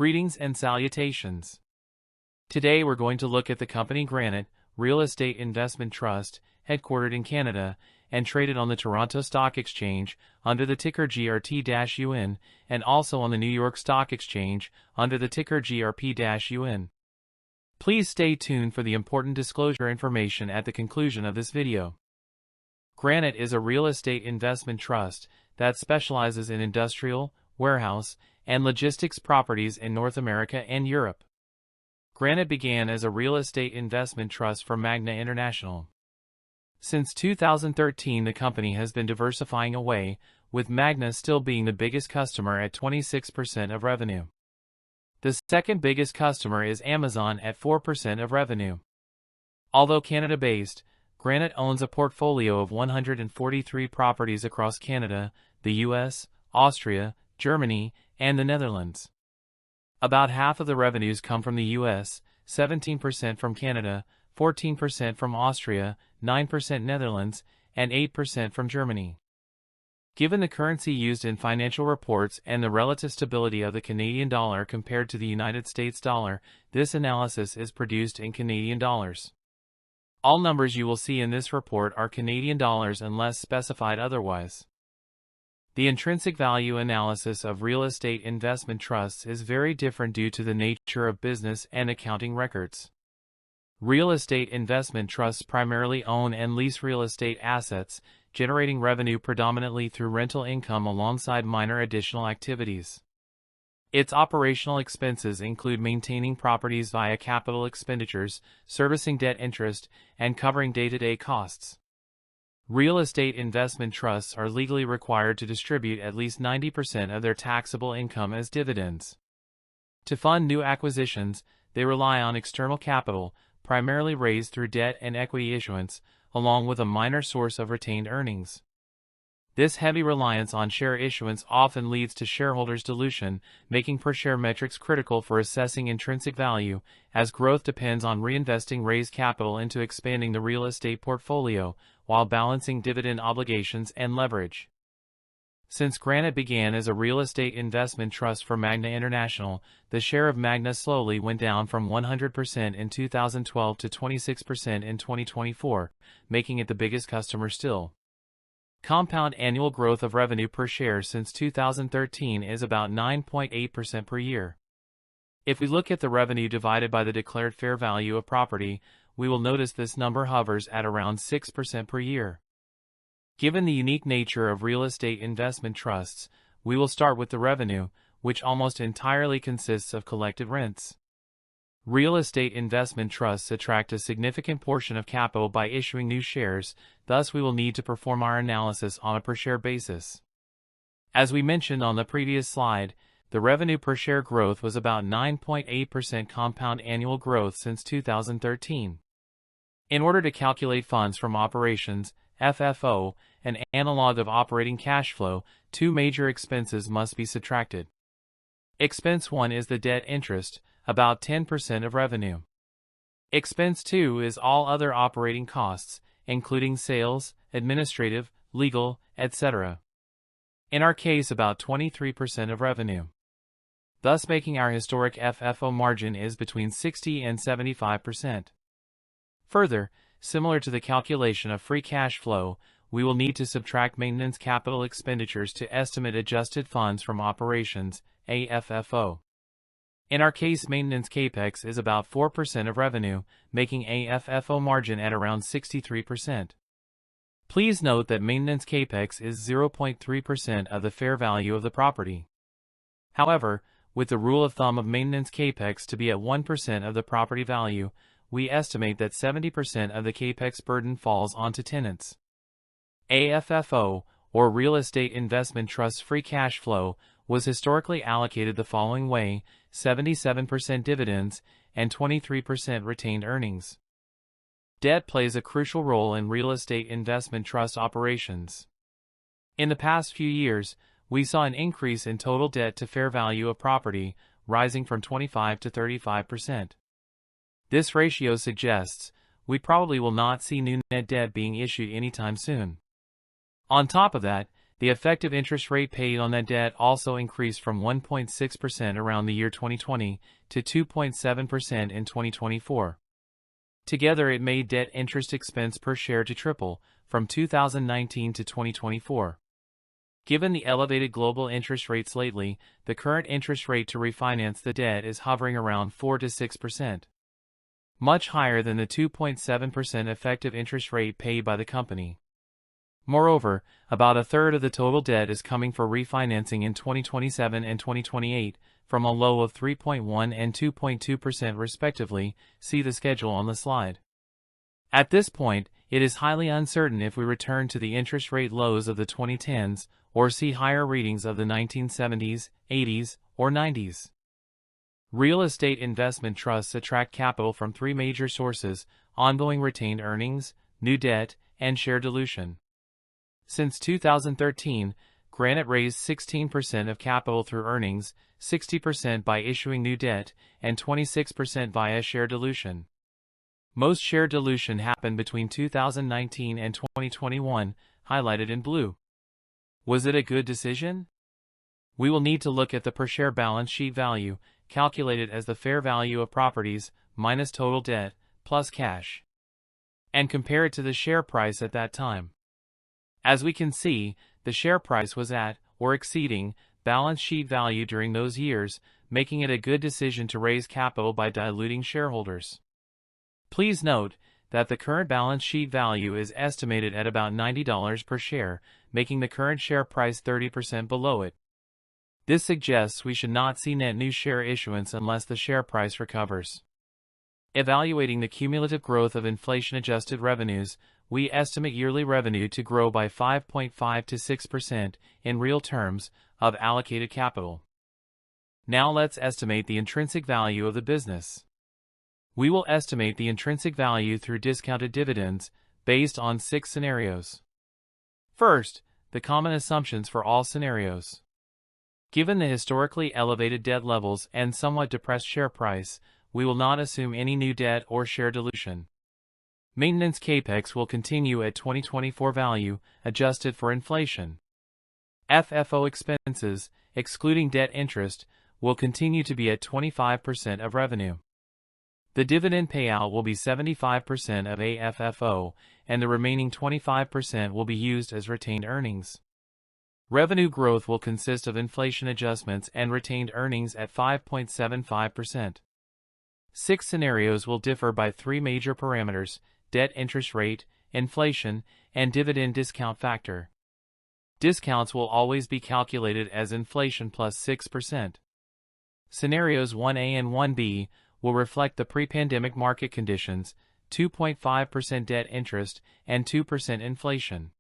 Greetings and salutations. Today we're going to look at the company Granite Real Estate Investment Trust, headquartered in Canada and traded on the Toronto Stock Exchange under the ticker GRT-UN and also on the New York Stock Exchange under the ticker GRP-UN. Please stay tuned for the important disclosure information at the conclusion of this video. Granite is a real estate investment trust that specializes in industrial, warehouse, and logistics properties in North America and Europe. Granite began as a real estate investment trust for Magna International. Since 2013, the company has been diversifying away, with Magna still being the biggest customer at 26% of revenue. The second biggest customer is Amazon at 4% of revenue. Although Canada-based, Granite owns a portfolio of 143 properties across Canada, the US, Austria, Germany, and the Netherlands. About half of the revenues come from the US, 17% from Canada, 14% from Austria, 9% Netherlands, and 8% from Germany. Given the currency used in financial reports and the relative stability of the Canadian dollar compared to the United States dollar, this analysis is produced in Canadian dollars. All numbers you will see in this report are Canadian dollars unless specified otherwise. The intrinsic value analysis of real estate investment trusts is very different due to the nature of business and accounting records. Real estate investment trusts primarily own and lease real estate assets, generating revenue predominantly through rental income alongside minor additional activities. Its operational expenses include maintaining properties via capital expenditures, servicing debt interest, and covering day-to-day costs. Real estate investment trusts are legally required to distribute at least 90% of their taxable income as dividends. To fund new acquisitions, they rely on external capital, primarily raised through debt and equity issuance, along with a minor source of retained earnings. This heavy reliance on share issuance often leads to shareholders' dilution, making per-share metrics critical for assessing intrinsic value, as growth depends on reinvesting raised capital into expanding the real estate portfolio, while balancing dividend obligations and leverage. Since Granite began as a real estate investment trust for Magna International, the share of Magna slowly went down from 100% in 2012 to 26% in 2024, making it the biggest customer still. Compound annual growth of revenue per share since 2013 is about 9.8% per year. If we look at the revenue divided by the declared fair value of property, we will notice this number hovers at around 6% per year. Given the unique nature of real estate investment trusts, we will start with the revenue, which almost entirely consists of collected rents. Real estate investment trusts attract a significant portion of capital by issuing new shares, thus we will need to perform our analysis on a per-share basis. As we mentioned on the previous slide, the revenue per share growth was about 9.8% compound annual growth since 2013. In order to calculate funds from operations, FFO, an analog of operating cash flow, two major expenses must be subtracted. Expense 1 is the debt interest, about 10% of revenue. Expense 2 is all other operating costs, including sales, administrative, legal, etc. In our case, about 23% of revenue. Thus making our historic FFO margin is between 60 and 75%. Further, similar to the calculation of free cash flow, we will need to subtract maintenance capital expenditures to estimate adjusted funds from operations, AFFO. In our case, maintenance capex is about 4% of revenue, making AFFO margin at around 63%. Please note that maintenance capex is 0.3% of the fair value of the property. However, with the rule of thumb of maintenance capex to be at 1% of the property value, we estimate that 70% of the capex burden falls onto tenants. AFFO, or Real Estate Investment Trust free cash flow, was historically allocated the following way: 77% dividends and 23% retained earnings. Debt plays a crucial role in real estate investment trust operations. In the past few years, we saw an increase in total debt to fair value of property, rising from 25 to 35%. This ratio suggests we probably will not see new net debt being issued anytime soon. On top of that, the effective interest rate paid on that debt also increased from 1.6% around the year 2020 to 2.7% in 2024. Together, it made debt interest expense per share to triple from 2019 to 2024. Given the elevated global interest rates lately, the current interest rate to refinance the debt is hovering around 4 to 6%, much higher than the 2.7% effective interest rate paid by the company. Moreover, about a third of the total debt is coming for refinancing in 2027 and 2028, from a low of 3.1 and 2.2% respectively. See the schedule on the slide. At this point, it is highly uncertain if we return to the interest rate lows of the 2010s or see higher readings of the 1970s, 80s, or 90s. Real estate investment trusts attract capital from three major sources: ongoing retained earnings, new debt, and share dilution. Since 2013, Granite raised 16% of capital through earnings, 60% by issuing new debt, and 26% via share dilution. Most share dilution happened between 2019 and 2021, highlighted in blue. Was it a good decision? We will need to look at the per-share balance sheet value, calculated as the fair value of properties minus total debt plus cash, and compare it to the share price at that time. As we can see, the share price was at, or exceeding, balance sheet value during those years, making it a good decision to raise capital by diluting shareholders. Please note that the current balance sheet value is estimated at about $90 per share, making the current share price 30% below it. This suggests we should not see net new share issuance unless the share price recovers. Evaluating the cumulative growth of inflation-adjusted revenues, we estimate yearly revenue to grow by 5.5 to 6% in real terms of allocated capital. Now let's estimate the intrinsic value of the business. We will estimate the intrinsic value through discounted dividends based on 6 scenarios. First, the common assumptions for all scenarios. Given the historically elevated debt levels and somewhat depressed share price, we will not assume any new debt or share dilution. Maintenance capex will continue at 2024 value, adjusted for inflation. FFO expenses, excluding debt interest, will continue to be at 25% of revenue. The dividend payout will be 75% of AFFO, and the remaining 25% will be used as retained earnings. Revenue growth will consist of inflation adjustments and retained earnings at 5.75%. 6 scenarios will differ by 3 major parameters: debt interest rate, inflation, and dividend discount factor. Discounts will always be calculated as inflation plus 6%. Scenarios 1A and 1B will reflect the pre-pandemic market conditions, 2.5% debt interest, and 2% inflation.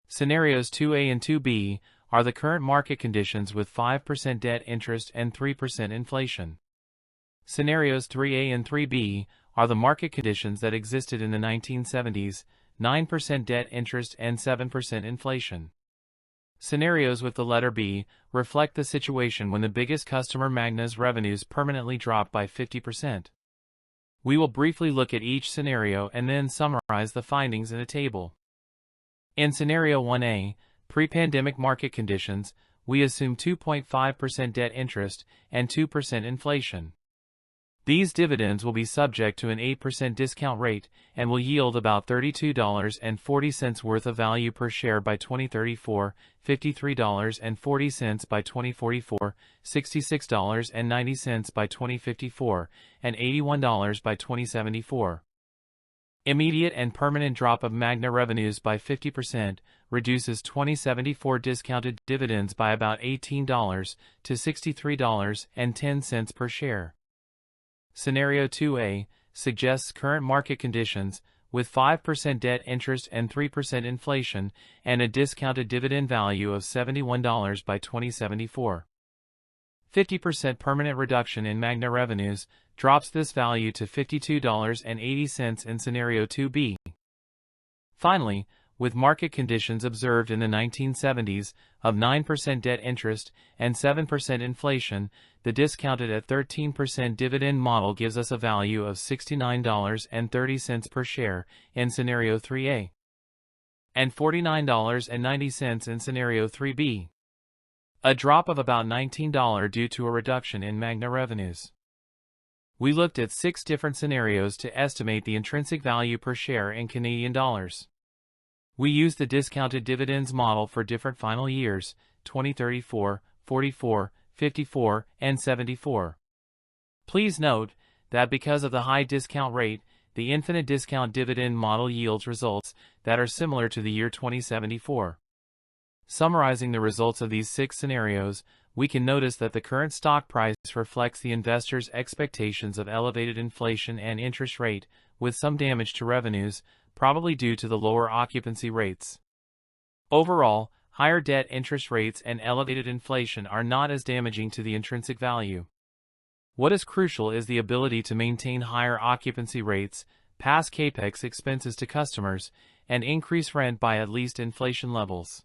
Scenarios 2A and 2B are the current market conditions with 5% debt interest and 3% inflation. Scenarios 3A and 3B are the market conditions that existed in the 1970s, 9% debt interest and 7% inflation. Scenarios with the letter B reflect the situation when the biggest customer Magna's revenues permanently dropped by 50%. We will briefly look at each scenario and then summarize the findings in a table. In Scenario 1A, pre-pandemic market conditions, we assume 2.5% debt interest and 2% inflation. These dividends will be subject to an 8% discount rate and will yield about $32.40 worth of value per share by 2034, $53.40 by 2044, $66.90 by 2054, and $81 by 2074. Immediate and permanent drop of Magna revenues by 50% reduces 2074 discounted dividends by about $18 to $63.10 per share. Scenario 2A suggests current market conditions with 5% debt interest and 3% inflation and a discounted dividend value of $71 by 2074. 50% permanent reduction in Magna revenues drops this value to $52.80 in Scenario 2B. Finally, with market conditions observed in the 1970s of 9% debt interest and 7% inflation, the discounted at 13% dividend model gives us a value of $69.30 per share in Scenario 3A. and $49.90 in Scenario 3B. A drop of about $19 due to a reduction in Magna revenues. We looked at 6 different scenarios to estimate the intrinsic value per share in Canadian dollars. We used the discounted dividends model for different final years, 2034, 44, 54, and 74. Please note that because of the high discount rate, the infinite discount dividend model yields results that are similar to the year 2074. Summarizing the results of these 6 scenarios, we can notice that the current stock price reflects the investors' expectations of elevated inflation and interest rate, with some damage to revenues, probably due to the lower occupancy rates. Overall, higher debt interest rates and elevated inflation are not as damaging to the intrinsic value. What is crucial is the ability to maintain higher occupancy rates, pass capex expenses to customers, and increase rent by at least inflation levels.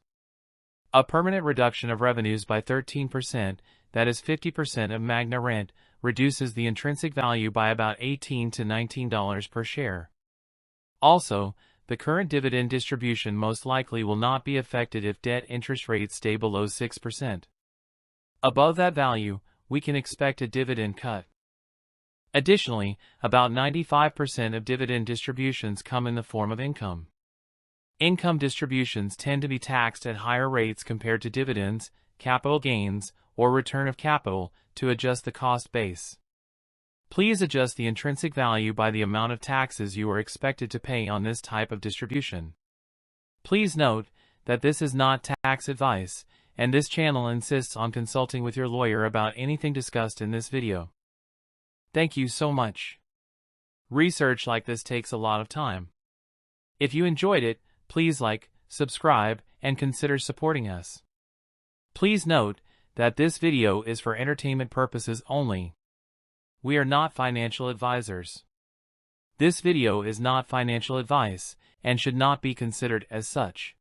A permanent reduction of revenues by 13%, that is 50% of Magna rent, reduces the intrinsic value by about $18 to $19 per share. Also, the current dividend distribution most likely will not be affected if debt interest rates stay below 6%. Above that value, we can expect a dividend cut. Additionally, about 95% of dividend distributions come in the form of income. Income distributions tend to be taxed at higher rates compared to dividends, capital gains, or return of capital to adjust the cost base. Please adjust the intrinsic value by the amount of taxes you are expected to pay on this type of distribution. Please note that this is not tax advice, and this channel insists on consulting with your lawyer about anything discussed in this video. Thank you so much. Research like this takes a lot of time. If you enjoyed it, please like, subscribe, and consider supporting us. Please note that this video is for entertainment purposes only. We are not financial advisors. This video is not financial advice and should not be considered as such.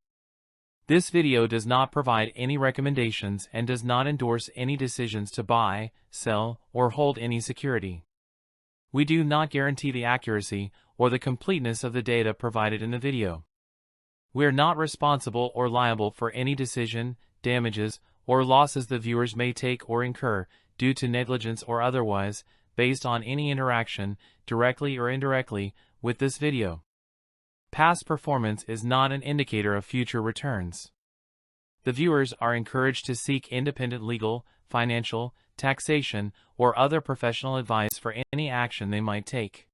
This video does not provide any recommendations and does not endorse any decisions to buy, sell, or hold any security. We do not guarantee the accuracy or the completeness of the data provided in the video. We are not responsible or liable for any decision, damages, or losses the viewers may take or incur, due to negligence or otherwise, based on any interaction, directly or indirectly, with this video. Past performance is not an indicator of future returns. The viewers are encouraged to seek independent legal, financial, taxation, or other professional advice for any action they might take.